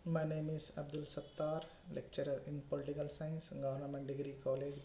My name is Abdul Sattar, lecturer in Political Science, Government Degree College,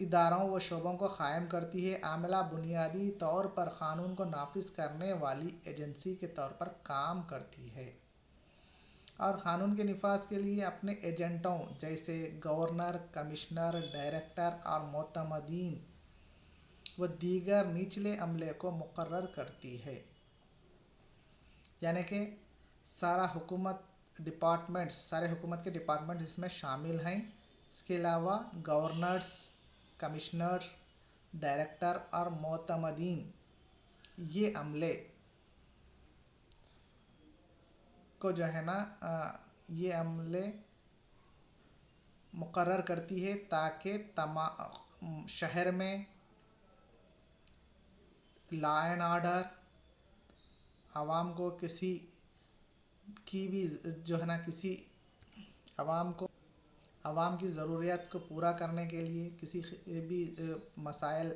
اداروں و شعبوں کو قائم کرتی ہے۔ عاملہ بنیادی طور پر قانون کو نافذ کرنے والی ایجنسی کے طور پر کام کرتی ہے اور قانون کے نفاذ کے لیے اپنے ایجنٹوں جیسے گورنر، کمشنر، ڈائریکٹر اور معتمدین و دیگر نچلے عملے کو مقرر کرتی ہے۔ یعنی کہ سارے حکومت کے ڈپارٹمنٹ اس میں شامل ہیں۔ اس کے علاوہ گورنرز، کمشنر، ڈائریکٹر اور معتمدین یہ عملے کو یہ عملے مقرر کرتی ہے تاکہ شہر میں لا اینڈ آرڈر، عوام کو کسی کی بھی عوام کی ضروریات کو پورا کرنے کے لیے کسی بھی مسائل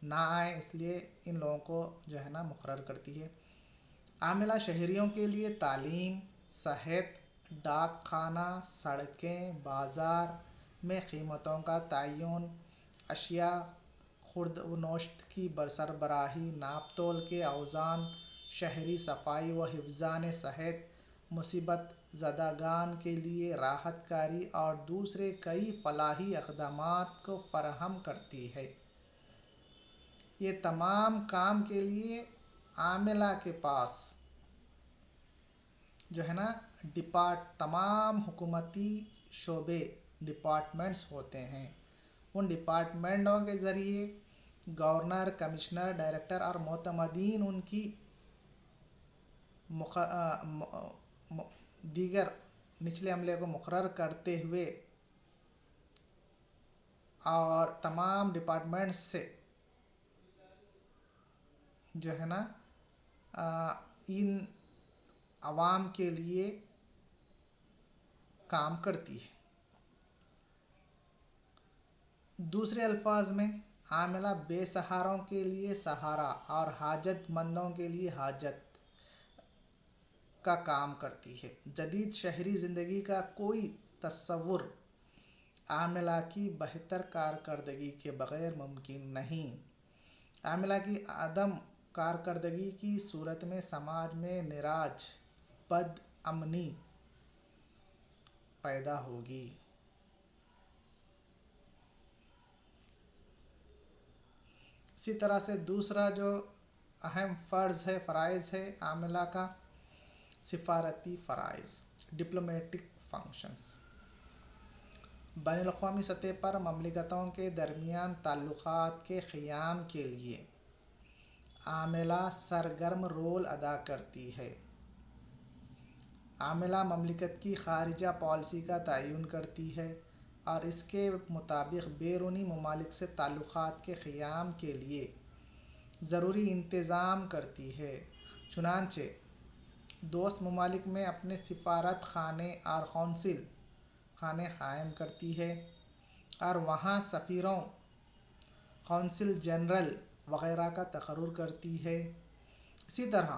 نہ آئیں، اس لیے ان لوگوں کو مقرر کرتی ہے۔ عاملہ شہریوں کے لیے تعلیم، صحت، ڈاک خانہ، سڑکیں، بازار میں قیمتوں کا تعین، اشیاء خرد و نوشت کی سربراہی، ناپ تول کے اوزان، شہری صفائی و حفظان صحت، مصیبت زدگان کے لیے راحت کاری اور دوسرے کئی فلاحی اقدامات کو فراہم کرتی ہے۔ یہ تمام کام کے لیے عاملہ کے پاس تمام حکومتی شعبے ڈپارٹمنٹس ہوتے ہیں۔ ان ڈپارٹمنٹوں کے ذریعے گورنر، کمشنر، ڈائریکٹر اور معتمدین ان کی دیگر نچلے عملے کو مقرر کرتے ہوئے اور تمام ڈپارٹمنٹس سے ان عوام کے لیے کام کرتی ہے۔ دوسرے الفاظ میں عاملہ بے سہاروں کے لیے سہارا اور حاجت مندوں کے لیے حاجت کا کام کرتی ہے۔ جدید شہری زندگی کا کوئی تصور عاملہ کی بہتر کارکردگی کے بغیر ممکن نہیں۔ عاملہ کی عدم کارکردگی کی صورت میں سماج میں نراج بد امنی پیدا ہوگی۔ اسی طرح سے دوسرا جو اہم فرائض ہے عاملہ کا، سفارتی فرائض، ڈپلومیٹک فنکشنز۔ بین الاقوامی سطح پر مملکتوں کے درمیان تعلقات کے قیام کے لیے عاملہ سرگرم رول ادا کرتی ہے۔ عاملہ مملکت کی خارجہ پالیسی کا تعین کرتی ہے اور اس کے مطابق بیرونی ممالک سے تعلقات کے قیام کے لیے ضروری انتظام کرتی ہے۔ چنانچہ دوست ممالک میں اپنے سفارت خانے اور قونصل خانے قائم کرتی ہے اور وہاں سفیروں، قونصل جنرل وغیرہ کا تقرر کرتی ہے۔ اسی طرح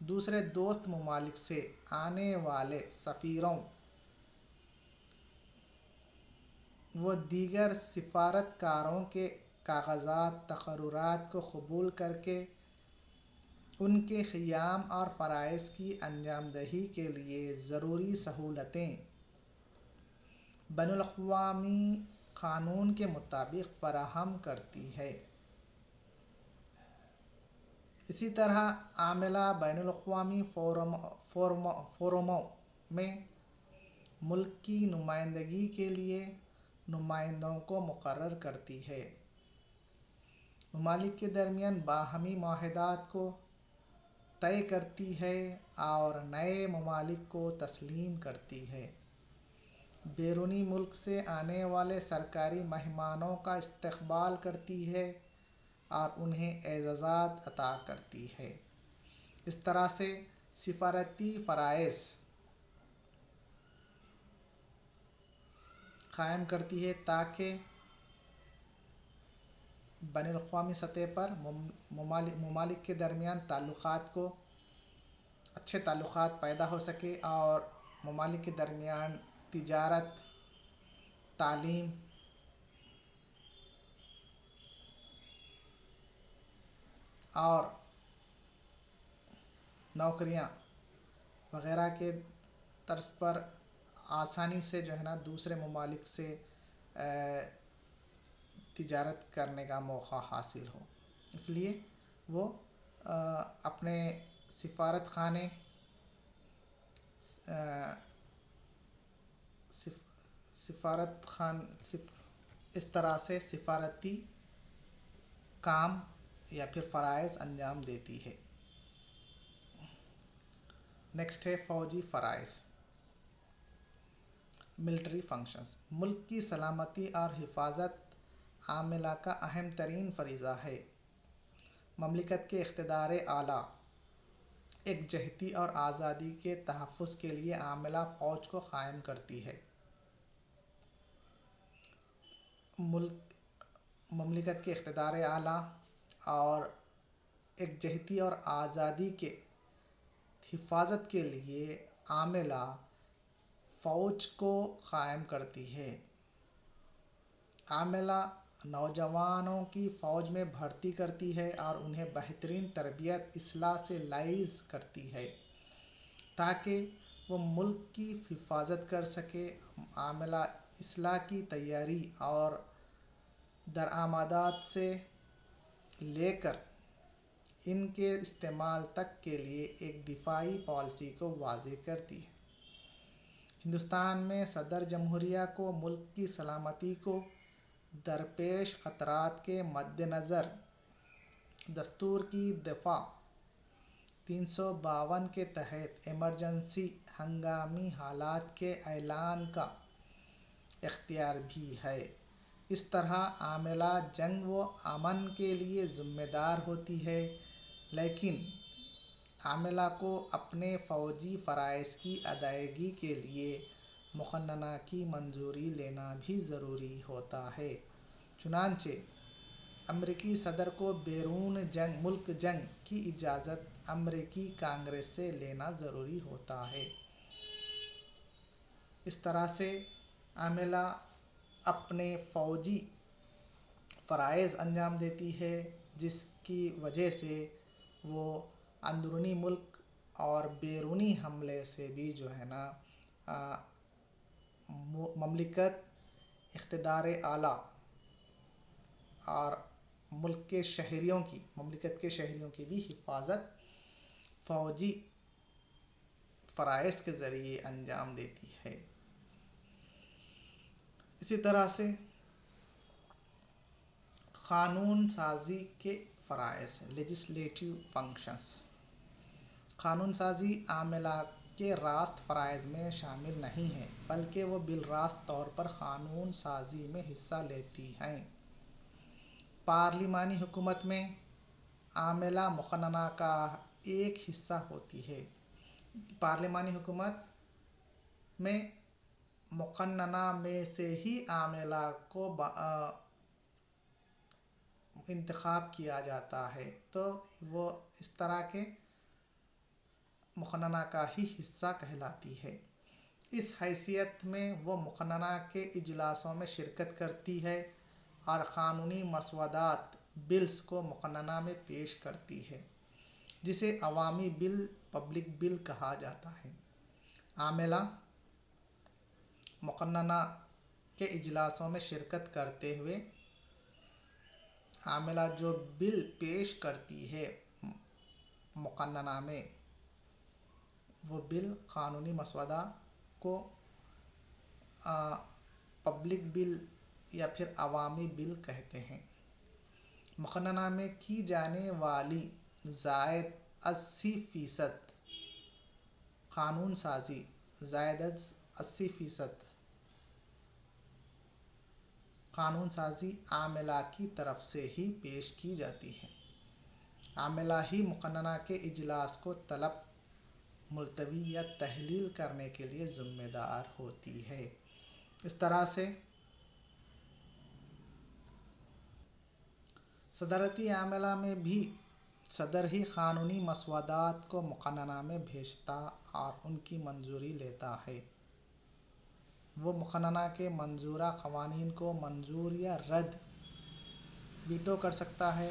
دوسرے دوست ممالک سے آنے والے سفیروں و دیگر سفارتکاروں کے کاغذات، تقررات کو قبول کرکے ان کے قیام اور فرائض کی انجام دہی کے لیے ضروری سہولتیں بین الاقوامی قانون کے مطابق فراہم کرتی ہے۔ اسی طرح عاملہ بین الاقوامی فورموں میں ملک کی نمائندگی کے لیے نمائندوں کو مقرر کرتی ہے، ممالک کے درمیان باہمی معاہدات کو طے کرتی ہے اور نئے ممالک کو تسلیم کرتی ہے، بیرونی ملک سے آنے والے سرکاری مہمانوں کا استقبال کرتی ہے اور انہیں اعزازات عطا کرتی ہے۔ اس طرح سے سفارتی فرائض قائم کرتی ہے تاکہ بین الاقوامی سطح پر ممالک کے درمیان اچھے تعلقات پیدا ہو سکے اور ممالک کے درمیان تجارت، تعلیم اور نوکریاں وغیرہ کے طرز پر آسانی سے جو ہے نا دوسرے ممالک سے تجارت کرنے کا موقع حاصل ہو، اس لیے وہ اپنے سفارت خانے اس طرح سے سفارتی کام یا پھر فرائض انجام دیتی ہے۔ نیکسٹ ہے فوجی فرائض، ملٹری فنکشنز۔ ملک کی سلامتی اور حفاظت عاملہ کا اہم ترین فریضہ ہے۔ مملکت کے اقتدار اعلیٰ، یکجہتی اور آزادی کے تحفظ کے لیے عاملہ فوج کو قائم کرتی ہے۔ مملکت کے اقتدار اعلیٰ اور یکجہتی اور آزادی کے حفاظت کے لیے عاملہ فوج کو قائم کرتی ہے۔ عاملہ نوجوانوں کی فوج میں بھرتی کرتی ہے اور انہیں بہترین تربیت اصلاح سے لیس کرتی ہے تاکہ وہ ملک کی حفاظت کر سکے۔ عاملہ اصلاح کی تیاری اور درآمدات سے لے کر ان کے استعمال تک کے لیے ایک دفاعی پالیسی کو واضح کرتی ہے۔ ہندوستان میں صدر جمہوریہ کو ملک کی سلامتی کو درپیش خطرات کے مدنظر دستور کی دفعہ 352 کے تحت ایمرجنسی ہنگامی حالات کے اعلان کا اختیار بھی ہے۔ اس طرح عاملہ جنگ و امن کے لیے ذمہ دار ہوتی ہے، لیکن عاملہ کو اپنے فوجی فرائض کی ادائیگی کے لیے مقننہ کی منظوری لینا بھی ضروری ہوتا ہے۔ چنانچہ امریکی صدر کو بیرون ملک جنگ کی اجازت امریکی کانگریس سے لینا ضروری ہوتا ہے۔ اس طرح سے عاملہ اپنے فوجی فرائض انجام دیتی ہے، جس کی وجہ سے وہ اندرونی ملک اور بیرونی حملے سے بھی جو ہے نا مملکت اقتدار اعلیٰ اور مملکت کے شہریوں کی بھی حفاظت فوجی فرائض کے ذریعے انجام دیتی ہے۔ اسی طرح سے قانون سازی کے فرائض، لیجسلیٹو فنکشنز۔ قانون سازی عاملہ کے راست فرائض میں شامل نہیں ہے، بلکہ وہ بالراست طور پر قانون سازی میں حصہ لیتی ہیں۔ پارلیمانی حکومت میں عاملہ مقننہ کا ایک حصہ ہوتی ہے۔ پارلیمانی حکومت میں مقننہ میں سے ہی عاملہ کو انتخاب کیا جاتا ہے، تو وہ اس طرح کے مقننہ کا ہی حصہ کہلاتی ہے۔ اس حیثیت میں وہ مقننہ کے اجلاسوں میں شرکت کرتی ہے اور قانونی مسودات بلز کو مقننہ میں پیش کرتی ہے، جسے عوامی بل، پبلک بل کہا جاتا ہے۔ عاملہ مقننہ کے اجلاسوں میں شرکت کرتے ہوئے عاملہ جو بل پیش کرتی ہے مقننہ میں، وہ بل قانونی مسودہ کو پبلک بل یا پھر عوامی بل کہتے ہیں۔ مقننہ میں کی جانے والی زائد از 80% قانون سازی قانون سازی عاملہ کی طرف سے ہی پیش کی جاتی ہے۔ عاملہ ہی مقننہ کے اجلاس کو طلب، ملتوی یا تحلیل کرنے کے لیے ذمہ دار ہوتی ہے۔ اس طرح سے صدارتی عاملہ میں بھی صدر ہی قانونی مسودات کو مقننہ میں بھیجتا اور ان کی منظوری لیتا ہے۔ وہ مقننہ کے منظورہ قوانین کو منظور یا رد ویٹو کر سکتا ہے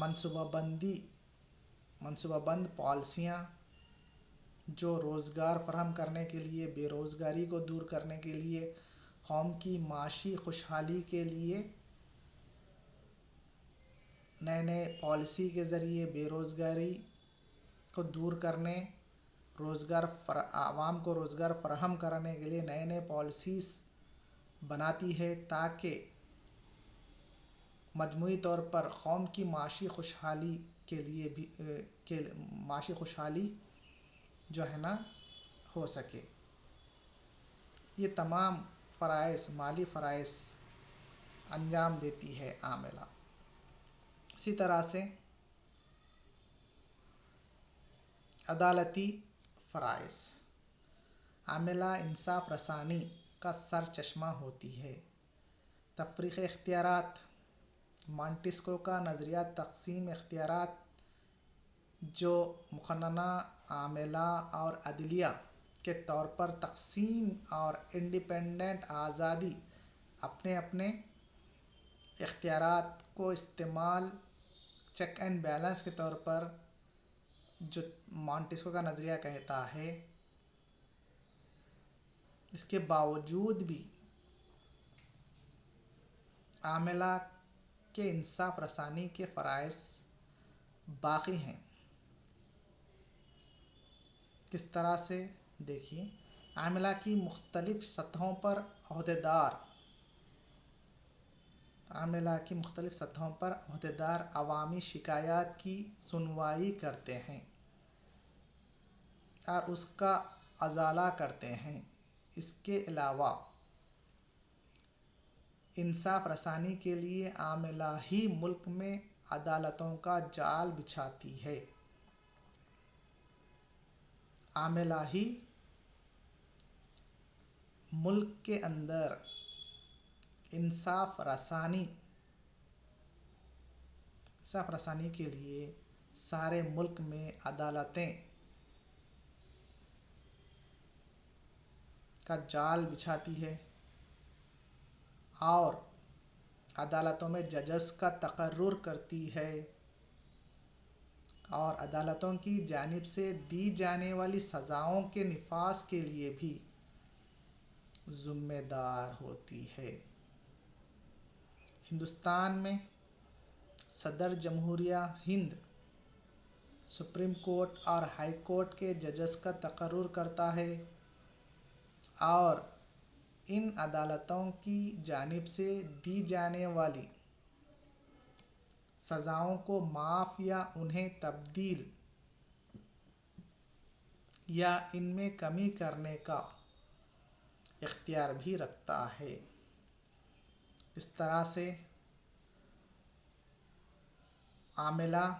منصوبہ بند پالیسیاں جو روزگار فراہم کرنے کے لیے، بے روزگاری کو دور کرنے کے لیے، قوم کی معاشی خوشحالی کے لیے نئے پالیسی کے ذریعے بے روزگاری کو دور کرنے، عوام کو روزگار فراہم کرنے کے لیے نئے پالیسیز بناتی ہے تاکہ مجموعی طور پر قوم کی معاشی خوشحالی کے لیے بھی معاشی خوشحالی جو ہے نا ہو سکے۔ یہ تمام فرائض، مالی فرائض انجام دیتی ہے عاملہ۔ اسی طرح سے عدالتی فرائض، عاملہ انصاف رسانی کا سر چشمہ ہوتی ہے۔ تفریق اختیارات، مانٹسکو کا نظریہ تقسیم اختیارات جو مقننہ، عاملہ اور عدلیہ کے طور پر تقسیم اور انڈیپینڈنٹ آزادی اپنے اپنے اختیارات کو استعمال چیک اینڈ بیلنس کے طور پر جو مانٹسکو کا نظریہ کہتا ہے، اس کے باوجود بھی عاملہ کے انصاف رسانی کے فرائض باقی ہیں۔ کس طرح سے؟ دیکھیے، عاملہ کی مختلف سطحوں پر عہدیدار عوامی شکایات کی سنوائی کرتے ہیں اور اس کا ازالہ کرتے ہیں۔ اس کے علاوہ انصاف رسانی کے لیے عاملہ ہی ملک میں عدالتوں کا جال بچھاتی ہے۔ عاملہ ہی ملک کے اندر انصاف رسانی کے لیے سارے ملک میں عدالتیں کا جال بچھاتی ہے اور عدالتوں میں ججز کا تقرر کرتی ہے اور عدالتوں کی جانب سے دی جانے والی سزاؤں کے نفاذ کے لیے بھی ذمہ دار ہوتی ہے۔ ہندوستان میں صدر جمہوریہ ہند سپریم کورٹ اور ہائی کورٹ کے ججز کا تقرر کرتا ہے اور ان عدالتوں کی جانب سے دی جانے والی سزاؤں کو معاف یا انہیں تبدیل یا ان میں کمی کرنے کا اختیار بھی رکھتا ہے۔ اس طرح سے عاملہ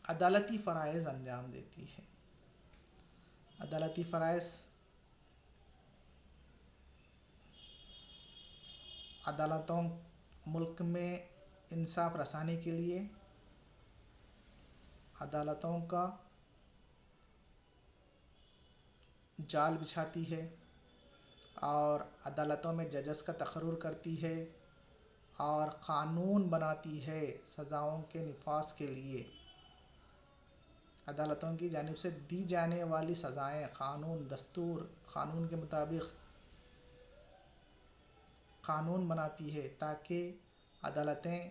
عدالتی فرائض انجام دیتی ہے۔ عدالتی فرائض عدالتوں ملک میں انصاف رسانی کے لیے عدالتوں کا جال بچھاتی ہے اور عدالتوں میں ججز کا تقرر کرتی ہے اور قانون بناتی ہے سزاؤں کے نفاذ کے لیے۔ عدالتوں کی جانب سے دی جانے والی سزائیں دستور، قانون کے مطابق قانون بناتی ہے تاکہ عدالتیں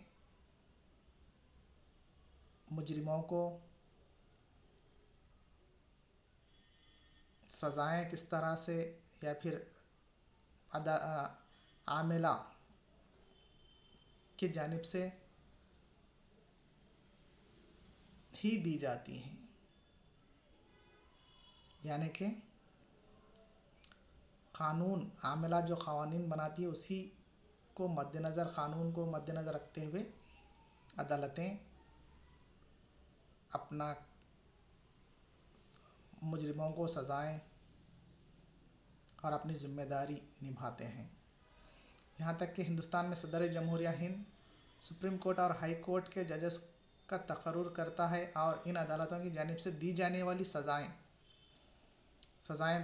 مجرموں کو سزائیں کس طرح سے یا پھر عاملہ کی جانب سے ہی دی جاتی ہیں، یعنی کہ عاملہ جو قوانین بناتی ہے اسی کو قانون کو مد نظر رکھتے ہوئے عدالتیں اپنا مجرموں کو سزائیں اور اپنی ذمہ داری نبھاتے ہیں۔ یہاں تک کہ ہندوستان میں صدر جمہوریہ ہند سپریم کورٹ اور ہائی کورٹ کے ججز کا تقرر کرتا ہے اور ان عدالتوں کی جانب سے دی جانے والی سزائیں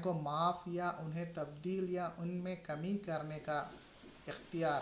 کو معاف یا انہیں تبدیل یا ان میں کمی کرنے کا اختیار